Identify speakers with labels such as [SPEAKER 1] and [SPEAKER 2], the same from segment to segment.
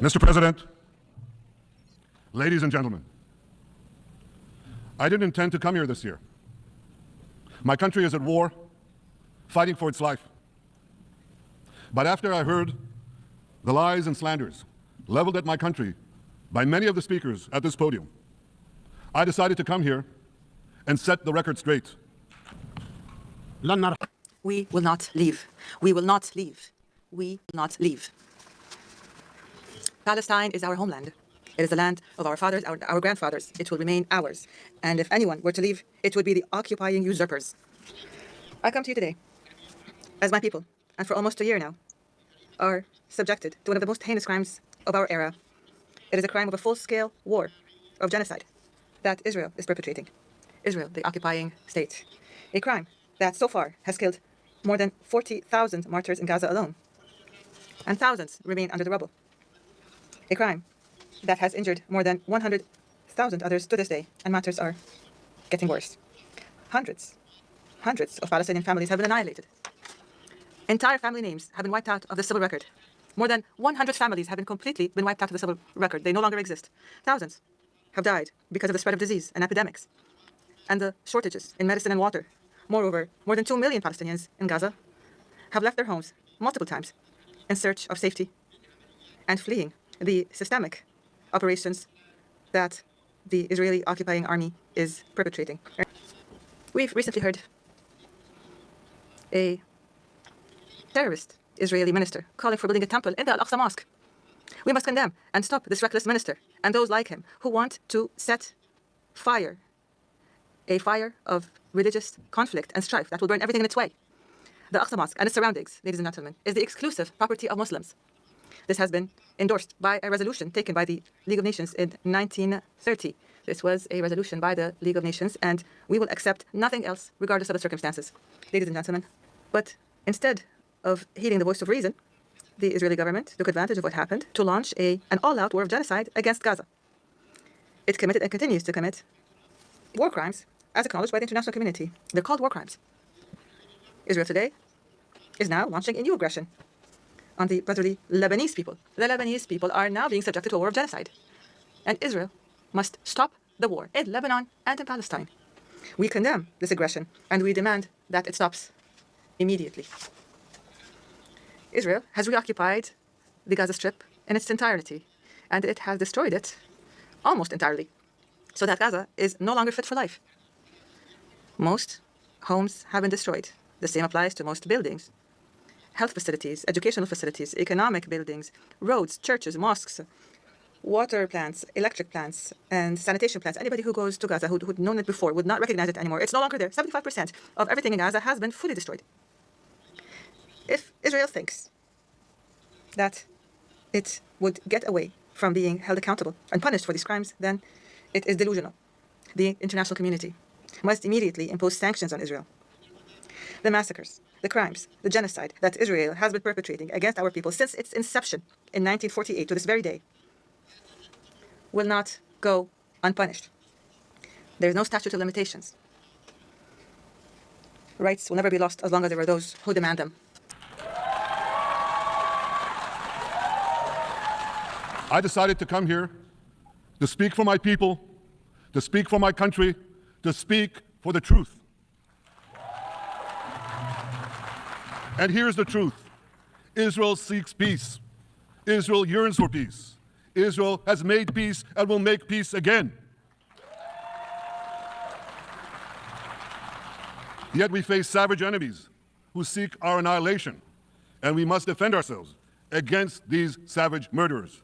[SPEAKER 1] Mr. President, ladies and gentlemen, I didn't intend to come here this year. My country is at war, fighting for its life. But after I heard the lies and slanders leveled at my country by many of the speakers at this podium, I decided to come here and set the record straight.
[SPEAKER 2] We will not leave. We will not leave. We will not leave. Palestine is our homeland. It is the land of our fathers, our grandfathers. It will remain ours. And if anyone were to leave, it would be the occupying usurpers. I come to you today as my people, and for almost a year now, are subjected to one of the most heinous crimes of our era. It is a crime of a full-scale war of genocide that Israel is perpetrating. Israel, the occupying state. A crime that so far has killed more than 40,000 martyrs in Gaza alone. And thousands remain under the rubble. A crime that has injured more than 100,000 others to this day, and matters are getting worse. Hundreds of Palestinian families have been annihilated. Entire family names have been wiped out of the civil record. More than 100 families have completely been wiped out of the civil record. They no longer exist. Thousands have died because of the spread of disease and epidemics and the shortages in medicine and water. Moreover, more than 2 million Palestinians in Gaza have left their homes multiple times in search of safety and fleeing the systemic operations that the Israeli occupying army is perpetrating. We've recently heard a terrorist Israeli minister calling for building a temple in the Al-Aqsa Mosque. We must condemn and stop this reckless minister and those like him who want to set fire, a fire of religious conflict and strife that will burn everything in its way. The Al-Aqsa Mosque and its surroundings, ladies and gentlemen, is the exclusive property of Muslims. This has been endorsed by a resolution taken by the League of Nations in 1930. This was a resolution by the League of Nations, and we will accept nothing else regardless of the circumstances, ladies and gentlemen. But instead of heeding the voice of reason, the Israeli government took advantage of what happened to launch an all-out war of genocide against Gaza. It committed and continues to commit war crimes as acknowledged by the international community. They're called war crimes. Israel today is now launching a new aggression on the brotherly Lebanese people. The Lebanese people are now being subjected to a war of genocide. And Israel must stop the war in Lebanon and in Palestine. We condemn this aggression and we demand that it stops immediately. Israel has reoccupied the Gaza Strip in its entirety, and it has destroyed it almost entirely, so that Gaza is no longer fit for life. Most homes have been destroyed. The same applies to most buildings. Health facilities, educational facilities, economic buildings, roads, churches, mosques, water plants, electric plants, and sanitation plants. Anybody who goes to Gaza who'd known it before would not recognize it anymore. It's no longer there. 75% of everything in Gaza has been fully destroyed. If Israel thinks that it would get away from being held accountable and punished for these crimes, then it is delusional. The international community must immediately impose sanctions on Israel. The massacres, the crimes, the genocide that Israel has been perpetrating against our people since its inception in 1948 to this very day will not go unpunished. There is no statute of limitations. Rights will never be lost as long as there are those who demand them.
[SPEAKER 1] I decided to come here to speak for my people, to speak for my country, to speak for the truth. And here's the truth. Israel seeks peace. Israel yearns for peace. Israel has made peace and will make peace again. Yet we face savage enemies who seek our annihilation, and we must defend ourselves against these savage murderers.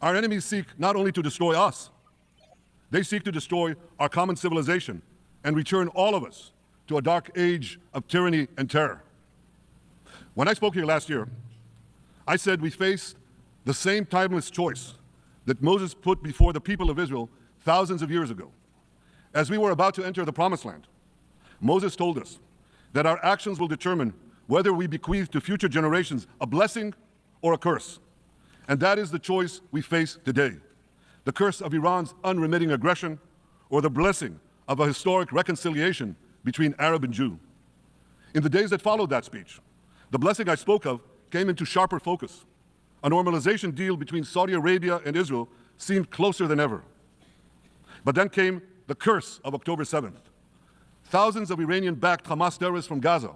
[SPEAKER 1] Our enemies seek not only to destroy us, they seek to destroy our common civilization and return all of us to a dark age of tyranny and terror. When I spoke here last year, I said we face the same timeless choice that Moses put before the people of Israel thousands of years ago. As we were about to enter the Promised Land, Moses told us that our actions will determine whether we bequeath to future generations a blessing or a curse. And that is the choice we face today. The curse of Iran's unremitting aggression or the blessing of a historic reconciliation between Arab and Jew. In the days that followed that speech, the blessing I spoke of came into sharper focus. A normalization deal between Saudi Arabia and Israel seemed closer than ever. But then came the curse of October 7th. Thousands of Iranian-backed Hamas terrorists from Gaza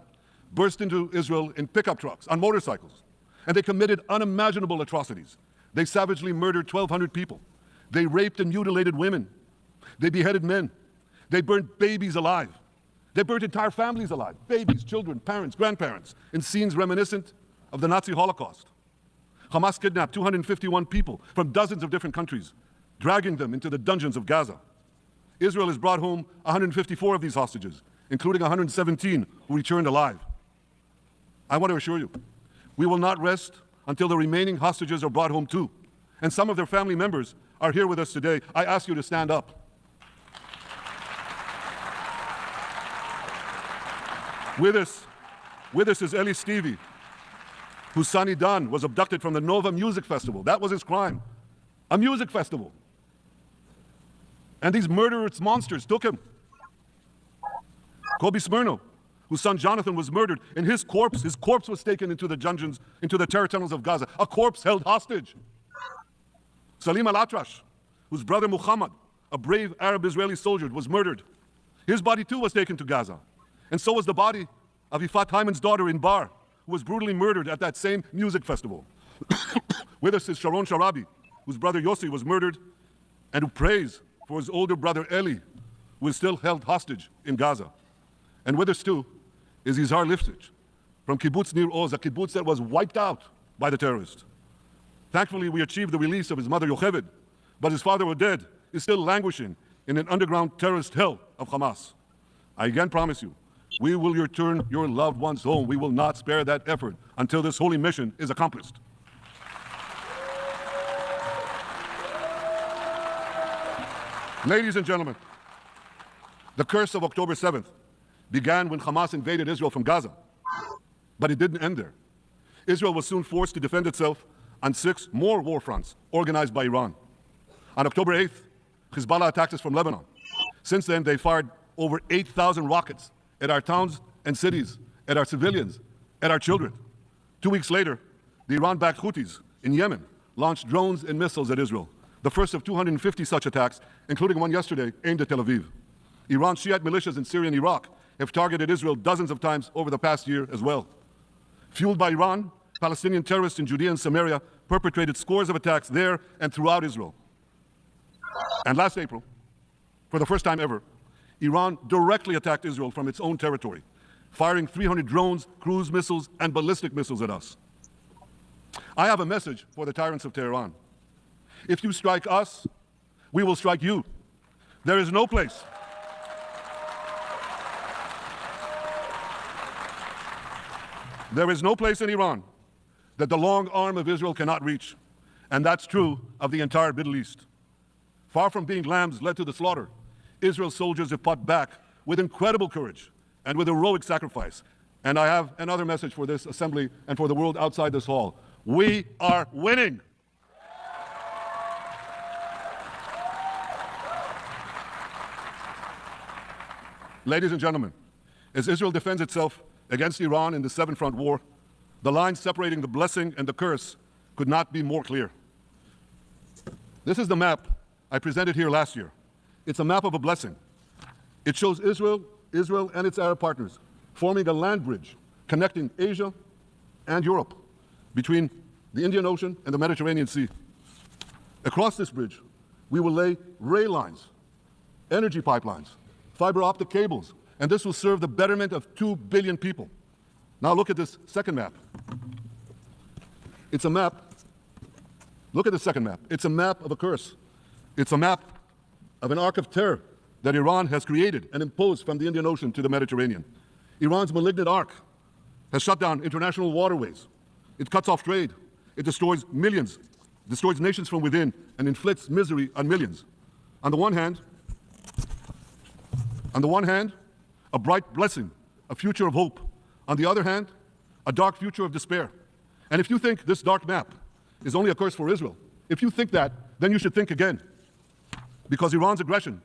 [SPEAKER 1] burst into Israel in pickup trucks, on motorcycles, and they committed unimaginable atrocities. They savagely murdered 1,200 people. They raped and mutilated women. They beheaded men. They burned babies alive. They burned entire families alive, babies, children, parents, grandparents, in scenes reminiscent of the Nazi Holocaust. Hamas kidnapped 251 people from dozens of different countries, dragging them into the dungeons of Gaza. Israel has brought home 154 of these hostages, including 117 who returned alive. I want to assure you, we will not rest until the remaining hostages are brought home too. And some of their family members are here with us today. I ask you to stand up. With us is Eli Stevie, whose son Idan was abducted from the Nova Music Festival. That was his crime, a music festival. And these murderous monsters took him. Kobe Smirno, whose son Jonathan was murdered, and his corpse was taken into the dungeons, into the terror tunnels of Gaza, a corpse held hostage. Salim Al-Atrash, whose brother Muhammad, a brave Arab-Israeli soldier, was murdered. His body too was taken to Gaza. And so was the body of Ifat Hyman's daughter Inbar, who was brutally murdered at that same music festival. With us is Sharon Sharabi, whose brother Yossi was murdered, and who prays for his older brother Eli, who is still held hostage in Gaza. And with us too is Izhar Liftich from Kibbutz Nir Oz, a kibbutz that was wiped out by the terrorists. Thankfully, we achieved the release of his mother Yocheved, but his father Oded is still languishing in an underground terrorist hell of Hamas. I again promise you, we will return your loved ones home. We will not spare that effort until this holy mission is accomplished. Ladies and gentlemen, the curse of October 7th began when Hamas invaded Israel from Gaza, but it didn't end there. Israel was soon forced to defend itself on 6 more war fronts organized by Iran. On October 8th, Hezbollah attacked us from Lebanon. Since then, they fired over 8,000 rockets at our towns and cities, at our civilians, at our children. 2 weeks later, the Iran-backed Houthis in Yemen launched drones and missiles at Israel, the first of 250 such attacks, including one yesterday aimed at Tel Aviv. Iran's Shiite militias in Syria and Iraq have targeted Israel dozens of times over the past year as well. Fueled by Iran, Palestinian terrorists in Judea and Samaria perpetrated scores of attacks there and throughout Israel. And last April, for the first time ever, Iran directly attacked Israel from its own territory, firing 300 drones, cruise missiles, and ballistic missiles at us. I have a message for the tyrants of Tehran. If you strike us, we will strike you. There is no place. There is no place in Iran that the long arm of Israel cannot reach, and that's true of the entire Middle East. Far from being lambs led to the slaughter, Israel's soldiers have fought back with incredible courage and with heroic sacrifice. And I have another message for this assembly and for the world outside this hall. We are winning. Ladies and gentlemen, as Israel defends itself against Iran in the 7-front war, the line separating the blessing and the curse could not be more clear. This is the map I presented here last year. It's a map of a blessing. It shows Israel and its Arab partners forming a land bridge connecting Asia and Europe between the Indian Ocean and the Mediterranean Sea. Across this bridge, we will lay rail lines, energy pipelines, fiber optic cables, and this will serve the betterment of 2 billion people. Now look at this second map. It's a map. Look at the second map. It's a map of a curse. It's a map of an arc of terror that Iran has created and imposed from the Indian Ocean to the Mediterranean. Iran's malignant arc has shut down international waterways. It cuts off trade. It destroys millions, destroys nations from within, and inflicts misery on millions. On the one hand, a bright blessing, a future of hope. On the other hand, a dark future of despair. And if you think this dark map is only a curse for Israel, if you think that, then you should think again. Because Iran's aggression,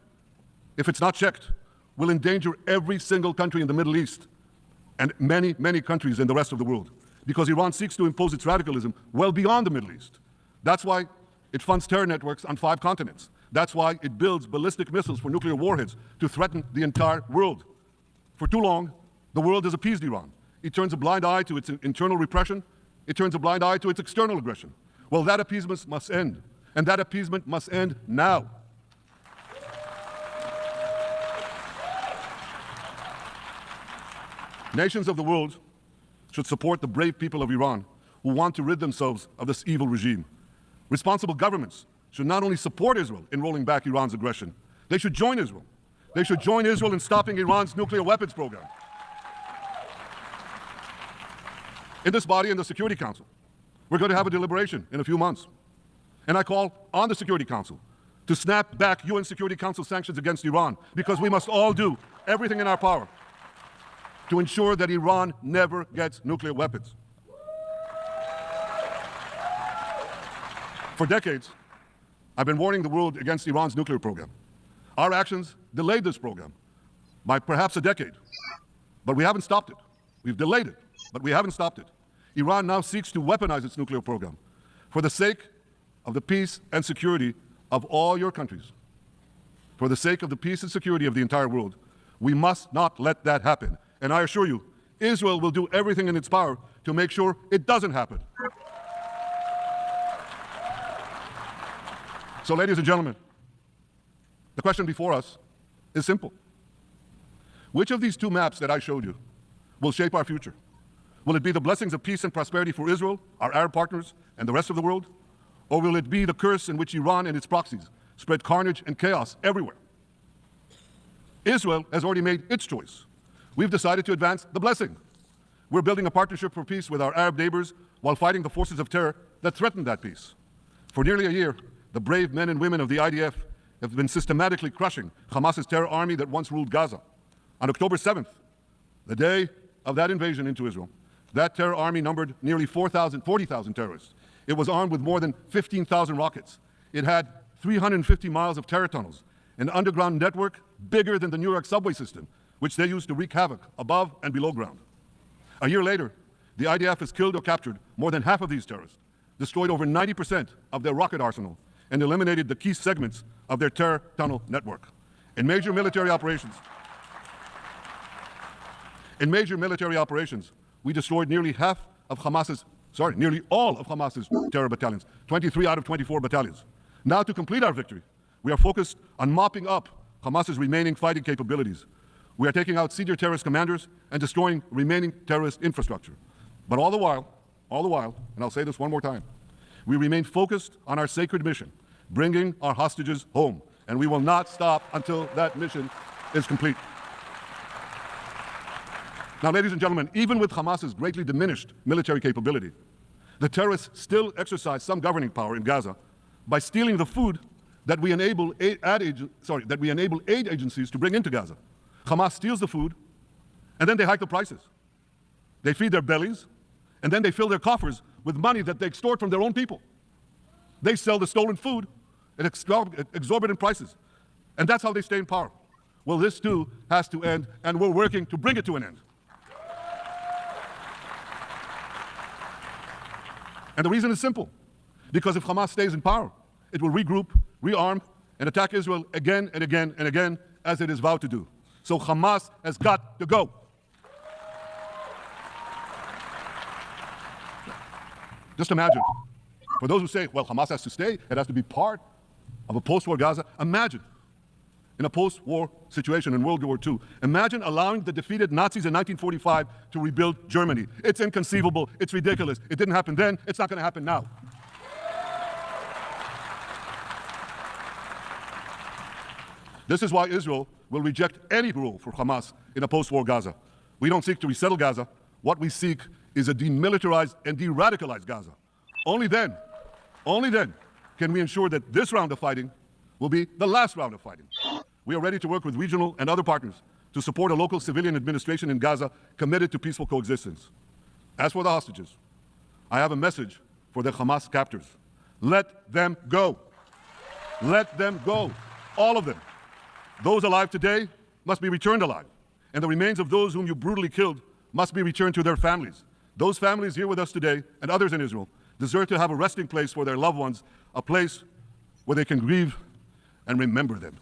[SPEAKER 1] if it's not checked, will endanger every single country in the Middle East and many, many countries in the rest of the world. because Iran seeks to impose its radicalism well beyond the Middle East. That's why it funds terror networks on 5 continents. That's why it builds ballistic missiles for nuclear warheads to threaten the entire world. For too long, the world has appeased Iran. It turns a blind eye to its internal repression. It turns a blind eye to its external aggression. Well, that appeasement must end, and that appeasement must end now. Nations of the world should support the brave people of Iran who want to rid themselves of this evil regime. Responsible governments should not only support Israel in rolling back Iran's aggression, they should join Israel. They should join Israel in stopping Iran's nuclear weapons program. In this body, in the Security Council, we're going to have a deliberation in a few months. And I call on the Security Council to snap back UN Security Council sanctions against Iran, because we must all do everything in our power to ensure that Iran never gets nuclear weapons. For decades, I've been warning the world against Iran's nuclear program. Our actions delayed this program by perhaps a decade, but we haven't stopped it. We've delayed it, but we haven't stopped it. Iran now seeks to weaponize its nuclear program for the sake of the peace and security of all your countries. For the sake of the peace and security of the entire world, we must not let that happen. And I assure you, Israel will do everything in its power to make sure it doesn't happen. So, ladies and gentlemen, the question before us is simple. Which of these 2 maps that I showed you will shape our future? Will it be the blessings of peace and prosperity for Israel, our Arab partners, and the rest of the world? Or will it be the curse in which Iran and its proxies spread carnage and chaos everywhere? Israel has already made its choice. We've decided to advance the blessing. We're building a partnership for peace with our Arab neighbors while fighting the forces of terror that threaten that peace. For nearly a year, the brave men and women of the IDF have been systematically crushing Hamas's terror army that once ruled Gaza. On October 7th, the day of that invasion into Israel, that terror army numbered nearly 40,000 terrorists. It was armed with more than 15,000 rockets. It had 350 miles of terror tunnels, an underground network bigger than the New York subway system, which they used to wreak havoc above and below ground. A year later, the IDF has killed or captured more than half of these terrorists, destroyed over 90% of their rocket arsenal, and eliminated the key segments of their terror tunnel network. In major military operations, we destroyed nearly all of Hamas's terror battalions, 23 out of 24 battalions. Now, to complete our victory, we are focused on mopping up Hamas's remaining fighting capabilities. We are taking out senior terrorist commanders and destroying remaining terrorist infrastructure. But all the while, and I'll say this one more time, we remain focused on our sacred mission, bringing our hostages home, and we will not stop until that mission is complete. Now, ladies and gentlemen, even with Hamas's greatly diminished military capability, the terrorists still exercise some governing power in Gaza by stealing the food that we enable aid agencies to bring into Gaza. Hamas steals the food, and then they hike the prices. They feed their bellies, and then they fill their coffers with money that they extort from their own people. They sell the stolen food at exorbitant prices, and that's how they stay in power. Well, this too has to end, and we're working to bring it to an end. And the reason is simple, because if Hamas stays in power, it will regroup, rearm, and attack Israel again and again and again, as it is vowed to do. So Hamas has got to go. Just imagine, for those who say, well, Hamas has to stay, it has to be part of a post-war Gaza. Imagine, in a post-war situation in World War II, imagine allowing the defeated Nazis in 1945 to rebuild Germany. It's inconceivable, it's ridiculous. It didn't happen then, it's not going to happen now. This is why Israel will reject any role for Hamas in a post-war Gaza. We don't seek to resettle Gaza. What we seek is a demilitarized and de-radicalized Gaza. Only then can we ensure that this round of fighting will be the last round of fighting. We are ready to work with regional and other partners to support a local civilian administration in Gaza committed to peaceful coexistence. As for the hostages, I have a message for the Hamas captors. Let them go. Let them go. All of them. Those alive today must be returned alive, and the remains of those whom you brutally killed must be returned to their families. Those families here with us today and others in Israel deserve to have a resting place for their loved ones, a place where they can grieve and remember them.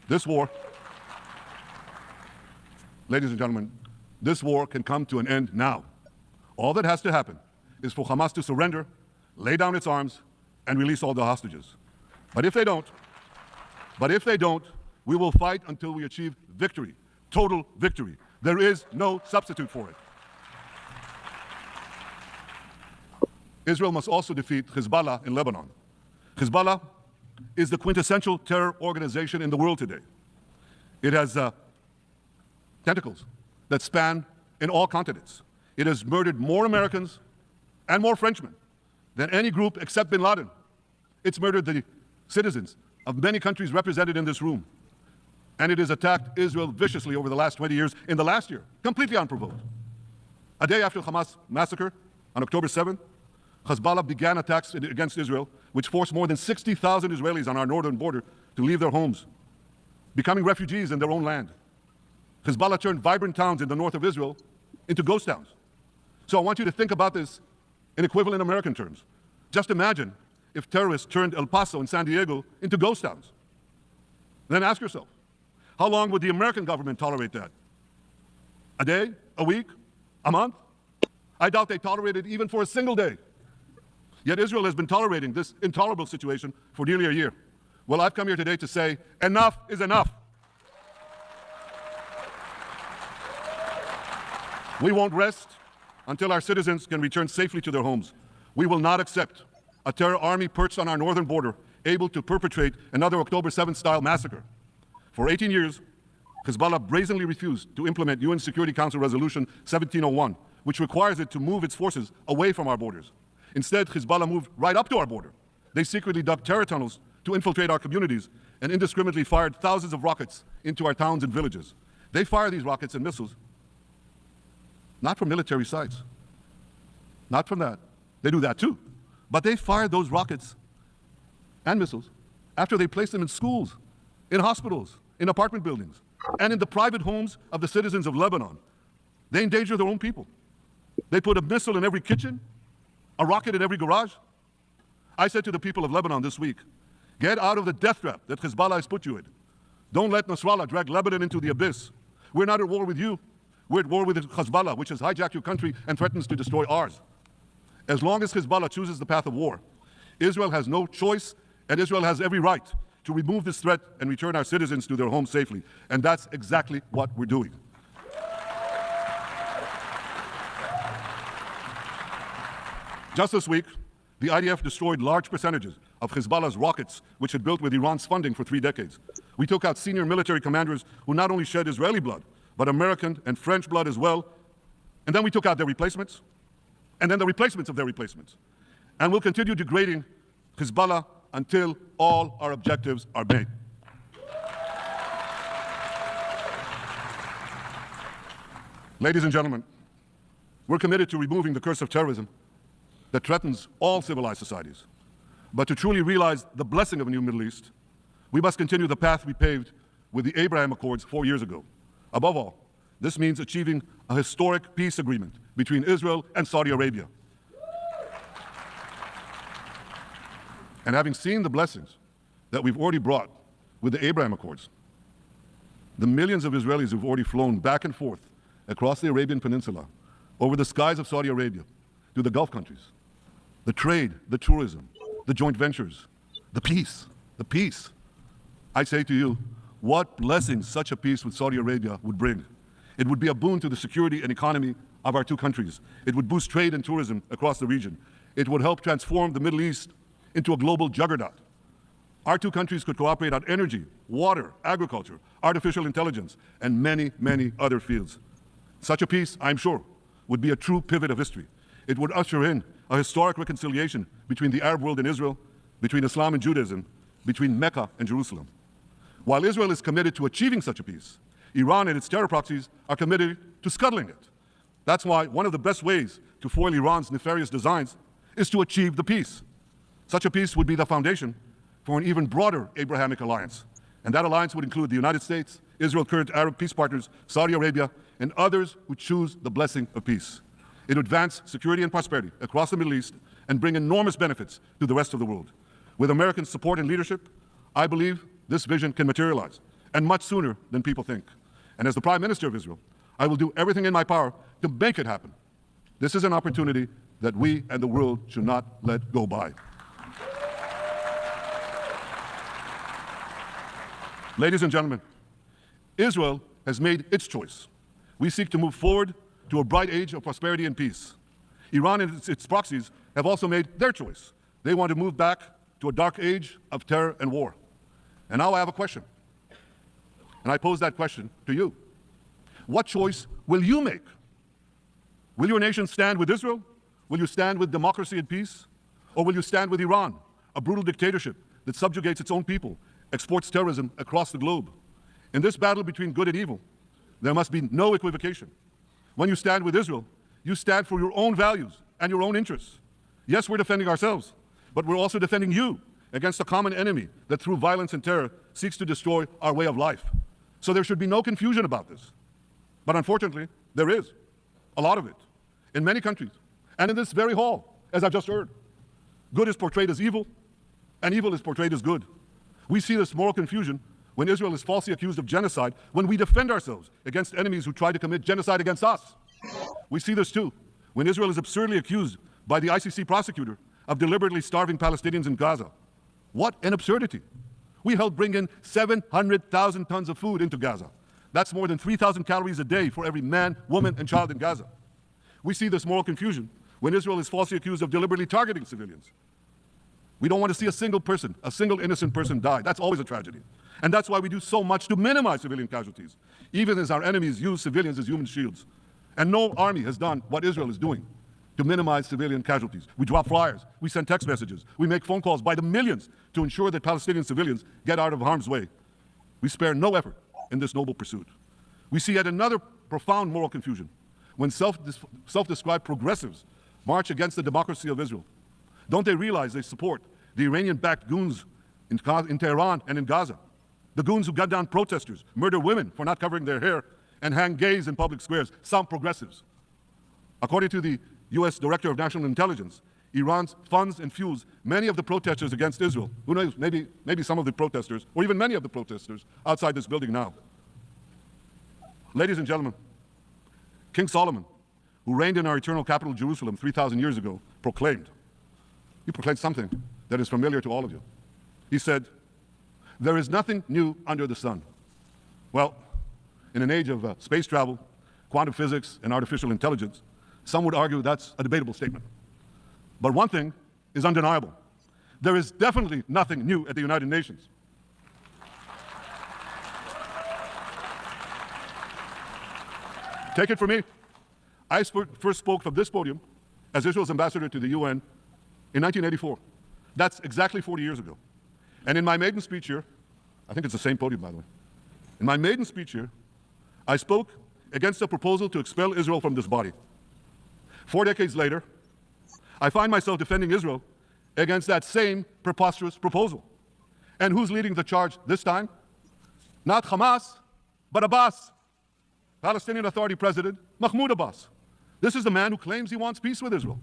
[SPEAKER 1] This war, ladies and gentlemen, this war can come to an end now. All that has to happen is for Hamas to surrender, lay down its arms, and release all the hostages. But if they don't, we will fight until we achieve victory, total victory. There is no substitute for it. Israel must also defeat Hezbollah in Lebanon. Hezbollah is the quintessential terror organization in the world today. It has tentacles that span in all continents. It has murdered more Americans and more Frenchmen than any group except bin Laden. It's murdered the citizens of many countries represented in this room. And it has attacked Israel viciously over the last 20 years, in the last year, completely unprovoked. A day after Hamas massacre, on October 7th, Hezbollah began attacks against Israel, which forced more than 60,000 Israelis on our northern border to leave their homes, becoming refugees in their own land. Hezbollah turned vibrant towns in the north of Israel into ghost towns. So I want you to think about this in equivalent American terms. Just imagine if terrorists turned El Paso and San Diego into ghost towns. Then ask yourself, how long would the American government tolerate that? A day? A week? A month? I doubt they tolerate it even for a single day. Yet Israel has been tolerating this intolerable situation for nearly a year. Well, I've come here today to say, enough is enough. We won't rest until our citizens can return safely to their homes. We will not accept a terror army perched on our northern border, able to perpetrate another October 7th-style massacre. For 18 years, Hezbollah brazenly refused to implement UN Security Council Resolution 1701, which requires it to move its forces away from our borders. Instead, Hezbollah moved right up to our border. They secretly dug terror tunnels to infiltrate our communities and indiscriminately fired thousands of rockets into our towns and villages. They fire these rockets and missiles not from military sites, not from that. They do that too. But they fired those rockets and missiles after they placed them in schools, in hospitals, in apartment buildings, and in the private homes of the citizens of Lebanon. They endanger their own people. They put a missile in every kitchen, a rocket in every garage. I said to the people of Lebanon this week, get out of the death trap that Hezbollah has put you in. Don't let Nasrallah drag Lebanon into the abyss. We're not at war with you. We're at war with Hezbollah, which has hijacked your country and threatens to destroy ours. As long as Hezbollah chooses the path of war, Israel has no choice, and Israel has every right to remove this threat and return our citizens to their homes safely. And that's exactly what we're doing. Just this week, the IDF destroyed large percentages of Hezbollah's rockets, which had built with Iran's funding for 3 decades. We took out senior military commanders who not only shed Israeli blood, but American and French blood as well. And then we took out their replacements, and then the replacements of their replacements. And we'll continue degrading Hezbollah until all our objectives are made. Ladies and gentlemen, we're committed to removing the curse of terrorism that threatens all civilized societies. But to truly realize the blessing of a new Middle East, we must continue the path we paved with the Abraham Accords 4 years ago. Above all, this means achieving a historic peace agreement between Israel and Saudi Arabia. And having seen the blessings that we've already brought with the Abraham Accords, the millions of Israelis who've already flown back and forth across the Arabian Peninsula, over the skies of Saudi Arabia, to the Gulf countries, the trade, the tourism, the joint ventures, the peace. I say to you, what blessings such a peace with Saudi Arabia would bring. It would be a boon to the security and economy of our two countries. It would boost trade and tourism across the region. It would help transform the Middle East into a global juggernaut. Our two countries could cooperate on energy, water, agriculture, artificial intelligence, and many, many other fields. Such a peace, I'm sure, would be a true pivot of history. It would usher in a historic reconciliation between the Arab world and Israel, between Islam and Judaism, between Mecca and Jerusalem. While Israel is committed to achieving such a peace, Iran and its terror proxies are committed to scuttling it. That's why one of the best ways to foil Iran's nefarious designs is to achieve the peace. Such a peace would be the foundation for an even broader Abrahamic alliance. And that alliance would include the United States, Israel's current Arab peace partners, Saudi Arabia, and others who choose the blessing of peace. It would advance security and prosperity across the Middle East and bring enormous benefits to the rest of the world. With American support and leadership, I believe this vision can materialize, and much sooner than people think. And as the Prime Minister of Israel, I will do everything in my power to make it happen. This is an opportunity that we and the world should not let go by. Ladies and gentlemen, Israel has made its choice. We seek to move forward to a bright age of prosperity and peace. Iran and its proxies have also made their choice. They want to move back to a dark age of terror and war. And now I have a question. And I pose that question to you. What choice will you make? Will your nation stand with Israel? Will you stand with democracy and peace? Or will you stand with Iran, a brutal dictatorship that subjugates its own people, exports terrorism across the globe? In this battle between good and evil, there must be no equivocation. When you stand with Israel, you stand for your own values and your own interests. Yes, we're defending ourselves, but we're also defending you against a common enemy that through violence and terror seeks to destroy our way of life. So there should be no confusion about this. But unfortunately, there is a lot of it in many countries and in this very hall, as I've just heard. Good is portrayed as evil and evil is portrayed as good. We see this moral confusion when Israel is falsely accused of genocide, when we defend ourselves against enemies who try to commit genocide against us. We see this too when Israel is absurdly accused by the ICC prosecutor of deliberately starving Palestinians in Gaza. What an absurdity. We helped bring in 700,000 tons of food into Gaza. That's more than 3,000 calories a day for every man, woman, and child in Gaza. We see this moral confusion when Israel is falsely accused of deliberately targeting civilians. We don't want to see a single person, a single innocent person die. That's always a tragedy. And that's why we do so much to minimize civilian casualties, even as our enemies use civilians as human shields. And no army has done what Israel is doing to minimize civilian casualties. We drop flyers, we send text messages, we make phone calls by the millions to ensure that Palestinian civilians get out of harm's way. We spare no effort in this noble pursuit. We see yet another profound moral confusion when self-described progressives march against the democracy of Israel. Don't they realize they support the Iranian-backed goons in Tehran and in Gaza? The goons who gun down protesters, murder women for not covering their hair, and hang gays in public squares, some progressives. According to the US Director of National Intelligence, Iran funds and fuels many of the protesters against Israel. Who knows, maybe some of the protesters, or even many of the protesters outside this building now. Ladies and gentlemen, King Solomon, who reigned in our eternal capital, Jerusalem, 3,000 years ago, proclaimed something that is familiar to all of you. He said, "There is nothing new under the sun." Well, in an age of space travel, quantum physics, and artificial intelligence, some would argue that's a debatable statement. But one thing is undeniable. There is definitely nothing new at the United Nations. Take it from me. I first spoke from this podium as Israel's ambassador to the UN in 1984. That's exactly 40 years ago. And in my maiden speech here, I think it's the same podium, by the way. In my maiden speech here, I spoke against a proposal to expel Israel from this body. 4 decades later, I find myself defending Israel against that same preposterous proposal. And who's leading the charge this time? Not Hamas, but Abbas, Palestinian Authority President Mahmoud Abbas. This is the man who claims he wants peace with Israel.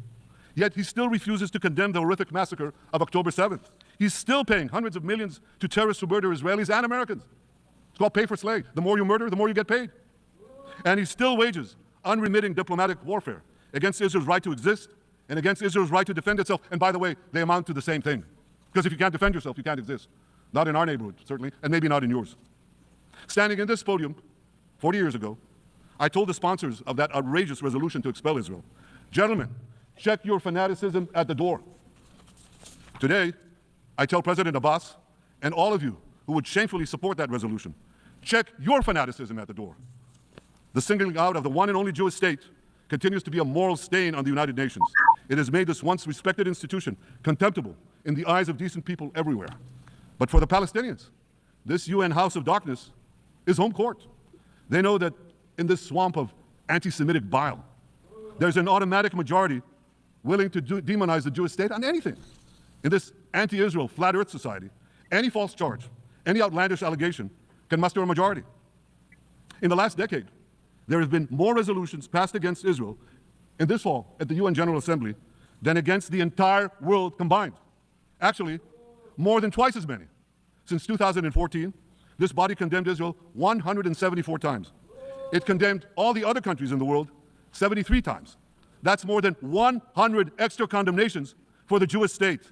[SPEAKER 1] Yet he still refuses to condemn the horrific massacre of October 7th. He's still paying hundreds of millions to terrorists who murder Israelis and Americans. It's called pay for slay. The more you murder, the more you get paid. And he still wages unremitting diplomatic warfare against Israel's right to exist and against Israel's right to defend itself. And by the way, they amount to the same thing. Because if you can't defend yourself, you can't exist. Not in our neighborhood, certainly, and maybe not in yours. Standing in this podium 40 years ago, I told the sponsors of that outrageous resolution to expel Israel, "Gentlemen, check your fanaticism at the door." Today, I tell President Abbas and all of you who would shamefully support that resolution, check your fanaticism at the door. The singling out of the one and only Jewish state continues to be a moral stain on the United Nations. It has made this once respected institution contemptible in the eyes of decent people everywhere. But for the Palestinians, this UN House of Darkness is home court. They know that in this swamp of anti-Semitic bile, there's an automatic majority willing to demonize the Jewish state on anything. In this anti-Israel flat earth society, any false charge, any outlandish allegation can muster a majority. In the last decade, there have been more resolutions passed against Israel in this hall at the UN General Assembly than against the entire world combined. Actually, more than twice as many. Since 2014, this body condemned Israel 174 times. It condemned all the other countries in the world 73 times. That's more than 100 extra condemnations for the Jewish state.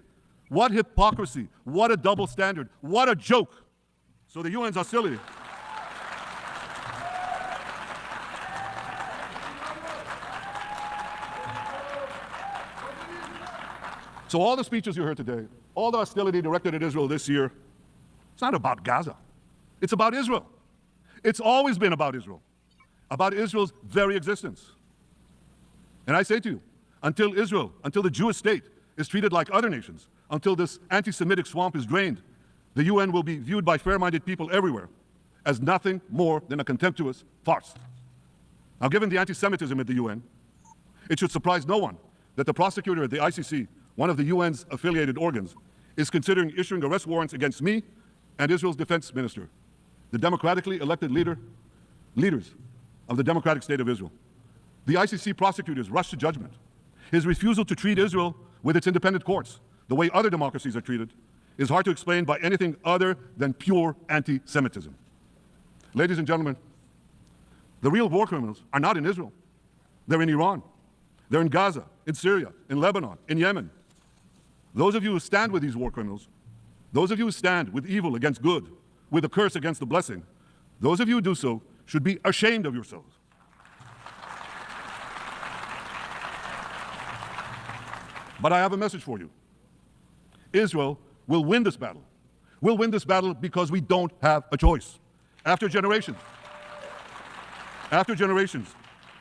[SPEAKER 1] What hypocrisy, what a double standard, what a joke. So the UN's hostility. So all the speeches you heard today, all the hostility directed at Israel this year, it's not about Gaza. It's about Israel. It's always been about Israel's very existence. And I say to you, until Israel, until the Jewish state is treated like other nations, until this anti-Semitic swamp is drained, the UN will be viewed by fair-minded people everywhere as nothing more than a contemptuous farce. Now, given the anti-Semitism at the UN, it should surprise no one that the prosecutor at the ICC, one of the UN's affiliated organs, is considering issuing arrest warrants against me and Israel's defense minister, the democratically elected leaders of the democratic state of Israel. The ICC prosecutors rushed to judgment. His refusal to treat Israel with its independent courts, the way other democracies are treated, is hard to explain by anything other than pure anti-Semitism. Ladies and gentlemen, the real war criminals are not in Israel. They're in Iran. They're in Gaza, in Syria, in Lebanon, in Yemen. Those of you who stand with these war criminals, those of you who stand with evil against good, with a curse against the blessing, those of you who do so should be ashamed of yourselves. But I have a message for you. Israel will win this battle. We'll win this battle because we don't have a choice. After generations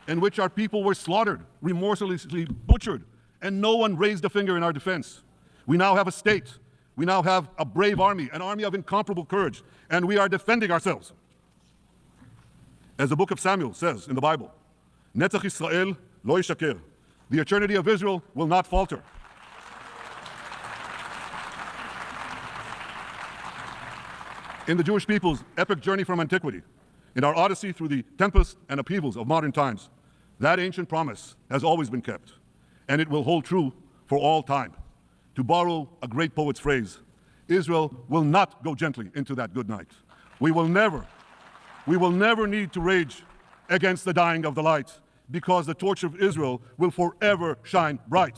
[SPEAKER 1] in which our people were slaughtered, remorselessly butchered, and no one raised a finger in our defense, we now have a state. We now have a brave army, an army of incomparable courage, and we are defending ourselves. As the book of Samuel says in the Bible, Netzach Yisrael lo yishaker. The eternity of Israel will not falter. In the Jewish people's epic journey from antiquity, in our odyssey through the tempests and upheavals of modern times, that ancient promise has always been kept, and it will hold true for all time. To borrow a great poet's phrase, Israel will not go gently into that good night. We will never need to rage against the dying of the light, because the torch of Israel will forever shine bright.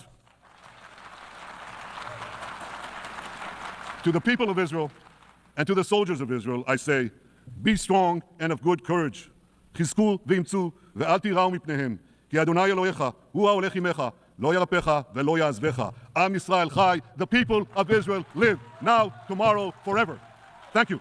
[SPEAKER 1] To the people of Israel and to the soldiers of Israel, I say, be strong and of good courage. חזקו ואמצו ואל תיראו מפניהם, כי אדוני אלוהיך הוא ההולך עמך, לא ירפך ולא יעזבך. עם ישראל חי, the people of Israel live, now, tomorrow, forever. Thank you.